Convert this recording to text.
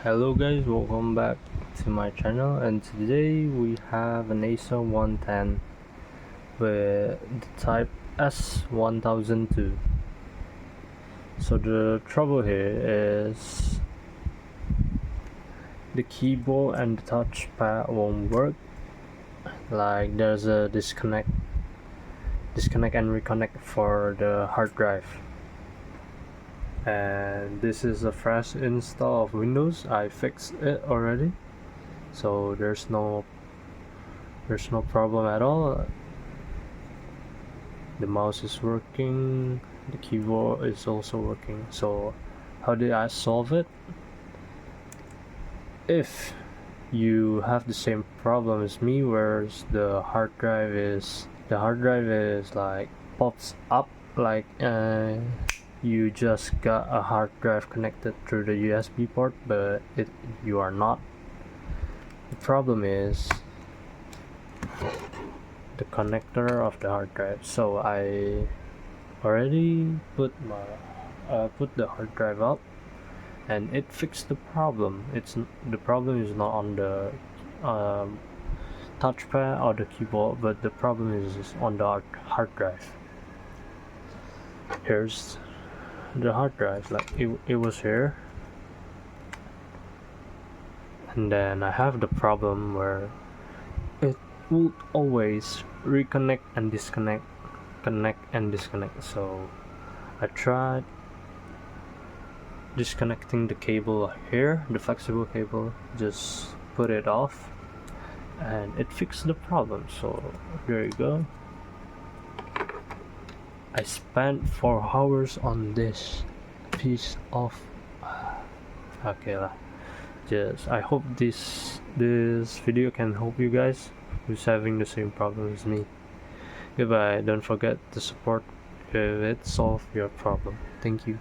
Hello guys, welcome back to my channel, and today we have an Acer 110 with the type S1002. So the trouble here is the keyboard and the touchpad won't work. Like there's a disconnect and reconnect for the hard drive. And this is a fresh install of Windows. I fixed it already, so there's no problem at all. The mouse is working, the keyboard is also working. So how did I solve it? If you have the same problem as me, where the hard drive is like pops up like you just got a hard drive connected through the USB port, but you are not. The problem is the connector of the hard drive. So I already put the hard drive up, and it fixed the problem. The problem is not on the touchpad or the keyboard, but the problem is on the hard drive. Here's the hard drive. Like it was here, and then I have the problem where it would always reconnect and disconnect, connect and disconnect. So I tried disconnecting the cable here, the flexible cable, just put it off, and it fixed the problem. So there you go. I spent 4 hours on this piece of okay lah. Just I hope this video can help you guys who's having the same problem as me. Goodbye. Don't forget to support if it solve your problem. Thank you.